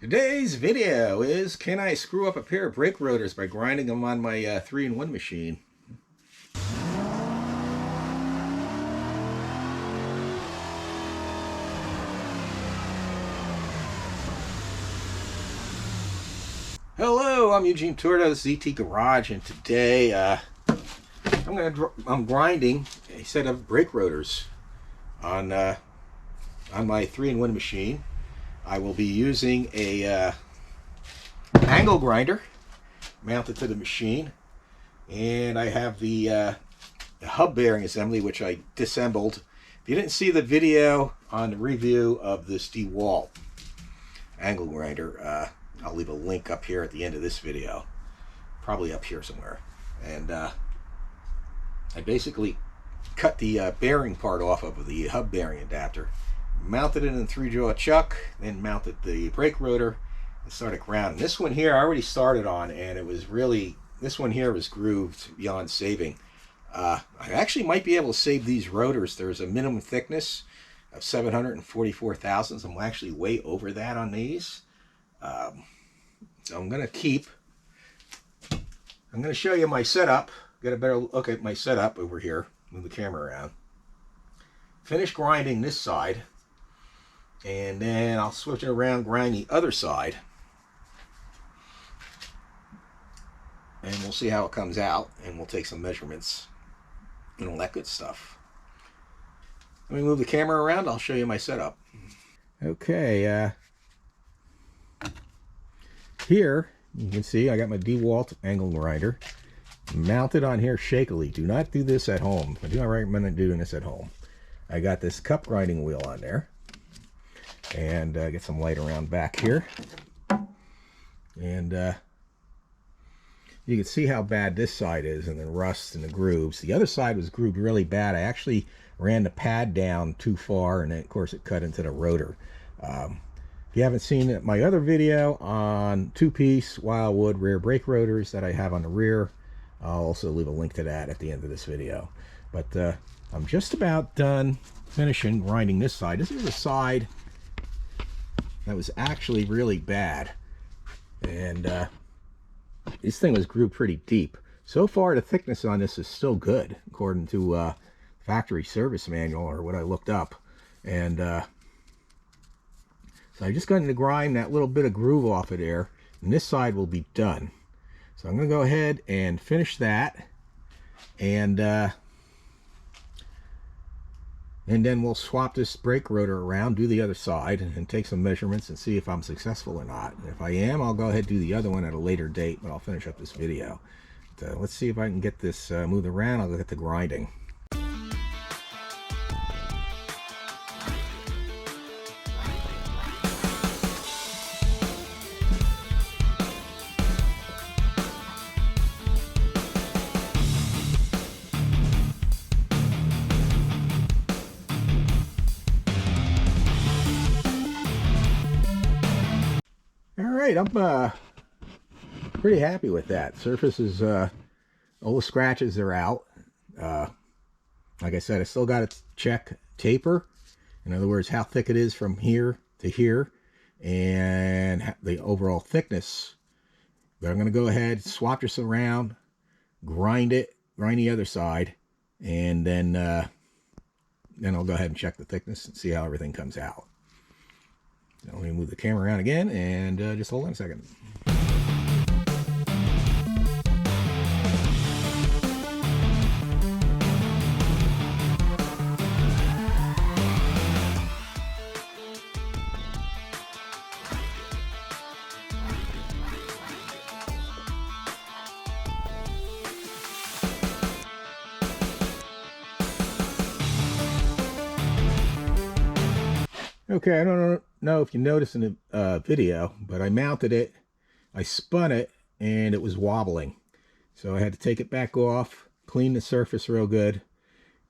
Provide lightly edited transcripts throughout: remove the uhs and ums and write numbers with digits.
Today's video is, can I screw up a pair of brake rotors by grinding them on my 3-in-1 machine? Hello, I'm Eugene Tordo, this is ET Garage, and today I'm grinding a set of brake rotors on my 3-in-1 machine. I will be using a angle grinder mounted to the machine, and I have the hub bearing assembly, which I disassembled. If you didn't see the video on the review of this DeWalt angle grinder, I'll leave a link up here at the end of this video, probably up here somewhere. And I basically cut the bearing part off of the hub bearing adapter, mounted it in a 3-jaw chuck, then mounted the brake rotor and started grounding. This one here I already started on, and it was really, this one here was grooved beyond saving. I actually might be able to save these rotors. There's a minimum thickness of 744 thousandths. I'm actually way over that on these. So I'm going to show you my setup, get a better look at my setup over here, move the camera around. Finish grinding this side, and then I'll switch it around, grind the other side, and we'll see how it comes out, and we'll take some measurements and all that good stuff. Let me move the camera around, I'll show you my setup. Okay, here you can see I got my DeWalt angle grinder mounted on here shakily. Do not do this at home. I do not recommend doing this at home. I got this cup grinding wheel on there, and get some light around back here, and you can see how bad this side is, and the rust and the grooves. The other side was grooved really bad. I actually ran the pad down too far, and then of course it cut into the rotor. If you haven't seen my other video on 2-piece Wildwood rear brake rotors that I have on the rear, I'll also leave a link to that at the end of this video. But I'm just about done finishing grinding this side. This is a side that was actually really bad, and this thing was grooved pretty deep. So far the thickness on this is still good according to factory service manual, or what I looked up. And so I'm just going to grind that little bit of groove off of there, and this side will be done. So I'm going to go ahead and finish that, and then we'll swap this brake rotor around, do the other side, and take some measurements and see if I'm successful or not. And if I am, I'll go ahead and do the other one at a later date, but I'll finish up this video. But, let's see if I can get this moved around. I'll get the grinding. Alright, I'm pretty happy with that. Surface is, all the scratches are out. Like I said, I still got to check taper. In other words, how thick it is from here to here, and the overall thickness. But I'm going to go ahead, swap this around, grind the other side, and then I'll go ahead and check the thickness and see how everything comes out. So let me move the camera around again, and just hold on a second. Okay, I don't know if you noticed in the video, but I mounted it, I spun it, and it was wobbling. So I had to take it back off, clean the surface real good,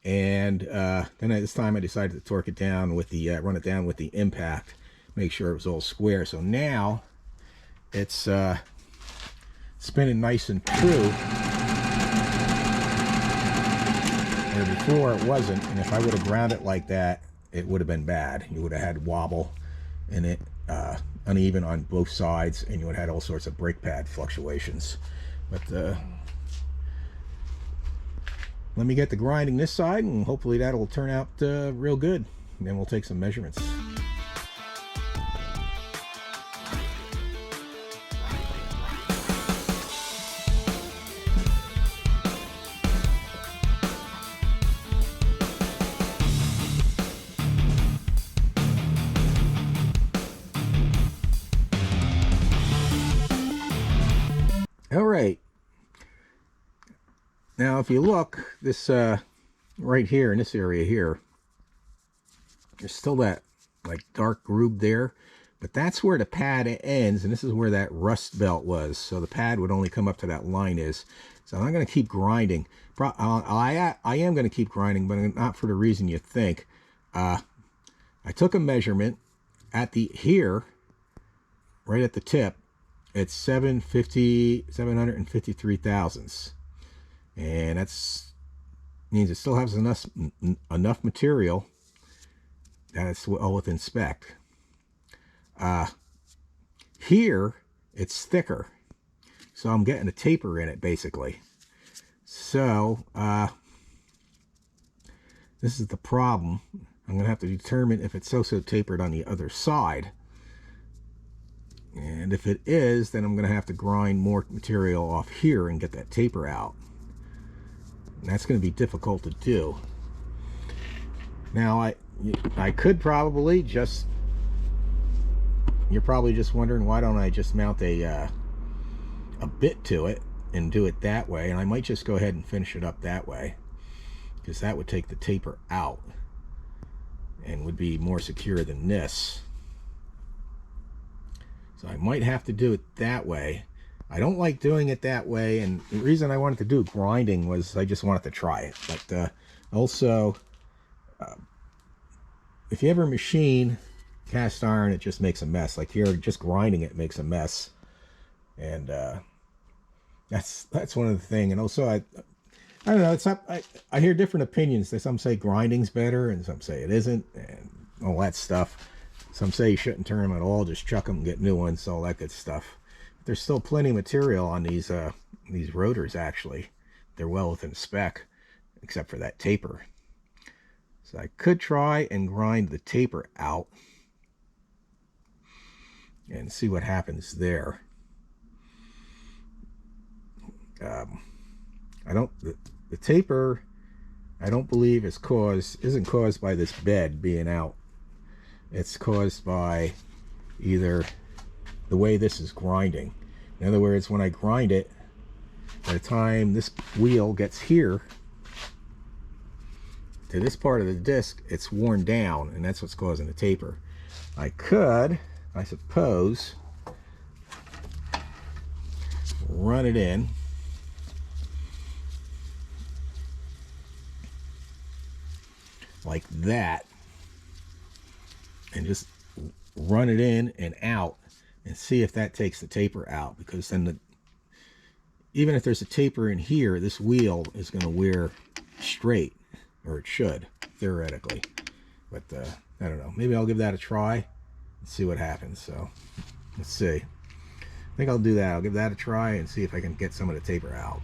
and then at this time I decided to torque it down with the, run it down with the impact, make sure it was all square. So now it's spinning nice and true, where before it wasn't. And if I would have ground it like that, it would have been bad. You would have had wobble in it. uneven on both sides, and you would have had all sorts of brake pad fluctuations. But let me get the grinding this side, and hopefully that'll turn out real good. And then we'll take some measurements. All right. Now, if you look, this right here in this area here, there's still that like dark groove there, but that's where the pad ends, and this is where that rust belt was. So the pad would only come up to that line is. So I'm going to keep grinding. I am going to keep grinding, but not for the reason you think. I took a measurement at the here, right at the tip. It's 753 thousandths, and that's means it still has enough material that it's well within spec. Here it's thicker, so I'm getting a taper in it basically. So this is the problem. I'm gonna have to determine if it's so tapered on the other side. And if it is, then I'm going to have to grind more material off here and get that taper out. And that's going to be difficult to do. Now, I could probably just... You're probably just wondering, why don't I just mount a bit to it and do it that way? And I might just go ahead and finish it up that way, because that would take the taper out and would be more secure than this. So I might have to do it that way. I don't like doing it that way, and the reason I wanted to do grinding was I just wanted to try it. But also, if you ever machine cast iron, it just makes a mess. Like here, just grinding it makes a mess, and that's one of the things. And also, I don't know. It's not. I hear different opinions. Some say grinding's better, and some say it isn't, and all that stuff. Some say you shouldn't turn them at all, just chuck them and get new ones, all that good stuff. But there's still plenty of material on these rotors, actually. They're well within spec, except for that taper. So I could try and grind the taper out and see what happens there. The taper, I don't believe isn't caused by this bed being out. It's caused by either the way this is grinding. In other words, when I grind it, by the time this wheel gets here to this part of the disc, it's worn down, and that's what's causing the taper. I could, I suppose, run it in like that, and just run it in and out and see if that takes the taper out, because then even if there's a taper in here, this wheel is going to wear straight, or it should theoretically. But I don't know, maybe I'll give that a try and see what happens. So let's see. I think I'll do that. I'll give that a try and see if I can get some of the taper out.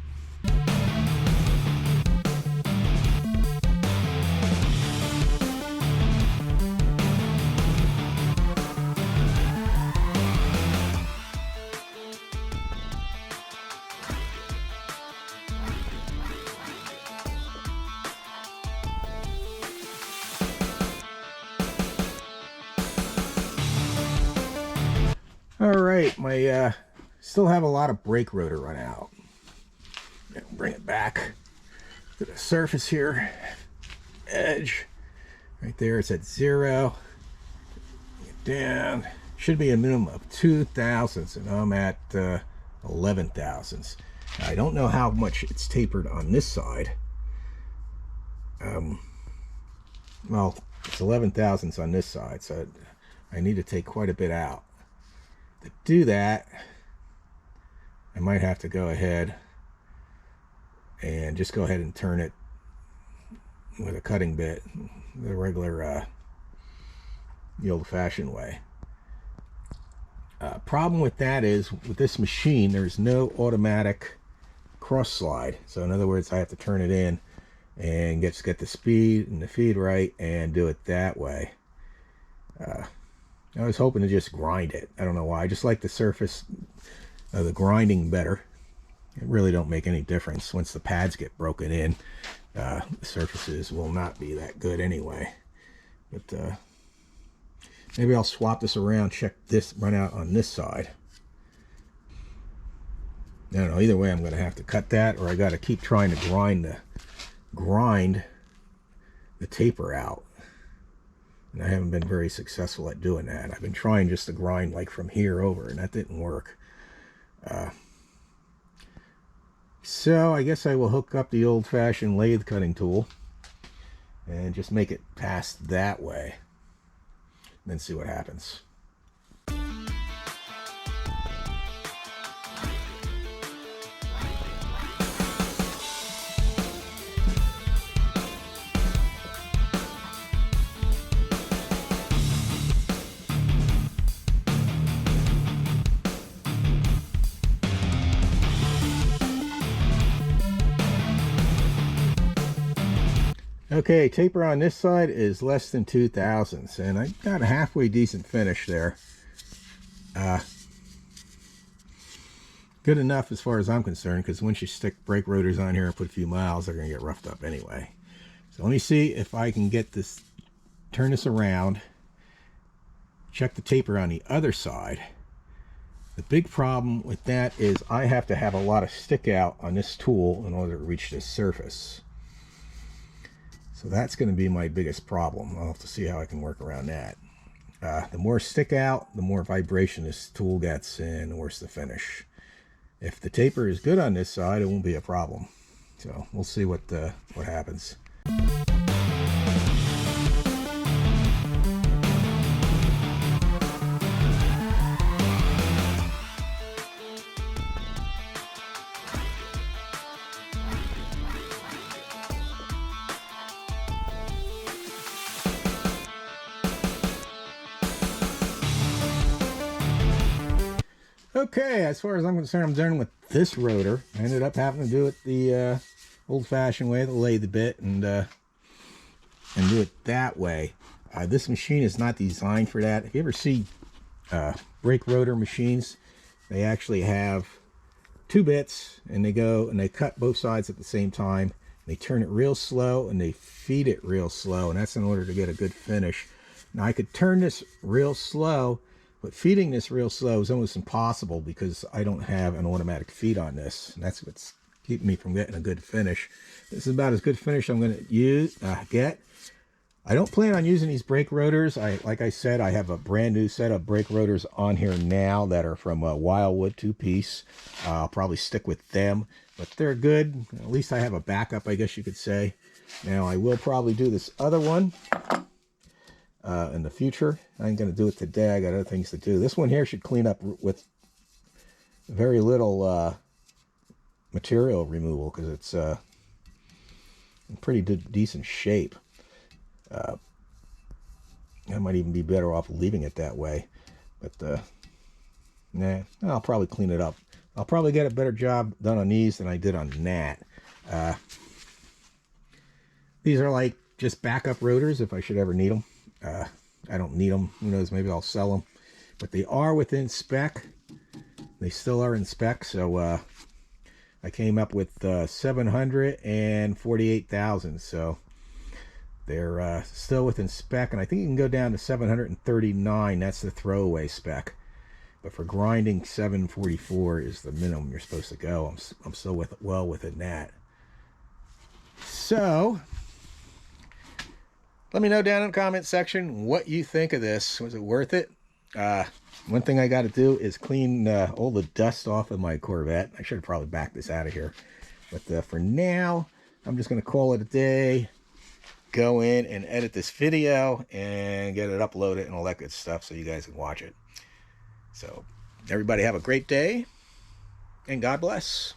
All right, my still have a lot of brake rotor run out. Bring it back to the surface here. Edge right there, it's at 0. Get down. Should be a minimum of 2 thousandths, and I'm at 11 thousandths. I don't know how much it's tapered on this side. Well, it's 11 thousandths on this side, so I need to take quite a bit out. To do that, I might have to go ahead and just go ahead and turn it with a cutting bit, the regular the old-fashioned way. Problem with that is, with this machine, there's no automatic cross slide. So in other words, I have to turn it in and get the speed and the feed right and do it that way. I was hoping to just grind it. I don't know why. I just like the surface of the grinding better. It really don't make any difference. Once the pads get broken in, the surfaces will not be that good anyway. But maybe I'll swap this around, check this run out on this side. I don't know. Either way, I'm going to have to cut that, or I got to keep trying to grind the taper out. And I haven't been very successful at doing that. I've been trying just to grind like from here over, and that didn't work. So I guess I will hook up the old-fashioned lathe cutting tool and just make it pass that way, and then see what happens. Okay, taper on this side is less than 2 thousandths, and I got a halfway decent finish there. Good enough as far as I'm concerned, because once you stick brake rotors on here and put a few miles, they're going to get roughed up anyway. So let me see if I can get this, turn this around, check the taper on the other side. The big problem with that is I have to have a lot of stick out on this tool in order to reach this surface. So that's going to be my biggest problem. I'll have to see how I can work around that. The more stick out, the more vibration this tool gets, and the worse the finish. If the taper is good on this side, it won't be a problem. So we'll see what happens. Okay, as far as I'm concerned, I'm done with this rotor. I ended up having to do it the old-fashioned way, the lathe bit, and do it that way. This machine is not designed for that. If you ever see brake rotor machines, they actually have 2 bits, and they go and they cut both sides at the same time. They turn it real slow and they feed it real slow, and that's in order to get a good finish. Now I could turn this real slow, but feeding this real slow is almost impossible because I don't have an automatic feed on this. And that's what's keeping me from getting a good finish. This is about as good finish I'm going to get. I don't plan on using these brake rotors. Like I said, I have a brand new set of brake rotors on here now that are from Wildwood 2-piece. I'll probably stick with them, but they're good. At least I have a backup, I guess you could say. Now I will probably do this other one in the future. I ain't going to do it today. I got other things to do. This one here should clean up with very little material removal because it's in pretty decent shape. I might even be better off leaving it that way, but nah, I'll probably clean it up. I'll probably get a better job done on these than I did on that. These are like just backup rotors if I should ever need them. I don't need them. Who knows? Maybe I'll sell them. But they are within spec. They still are in spec. So I came up with 748 thousandths. So they're still within spec. And I think you can go down to 739. That's the throwaway spec. But for grinding, 744 is the minimum you're supposed to go. I'm still well within that. So let me know down in the comment section what you think of this. Was it worth it? One thing I got to do is clean all the dust off of my Corvette. I should have probably backed this out of here. But for now, I'm just going to call it a day. Go in and edit this video and get it uploaded and all that good stuff so you guys can watch it. So everybody have a great day and God bless.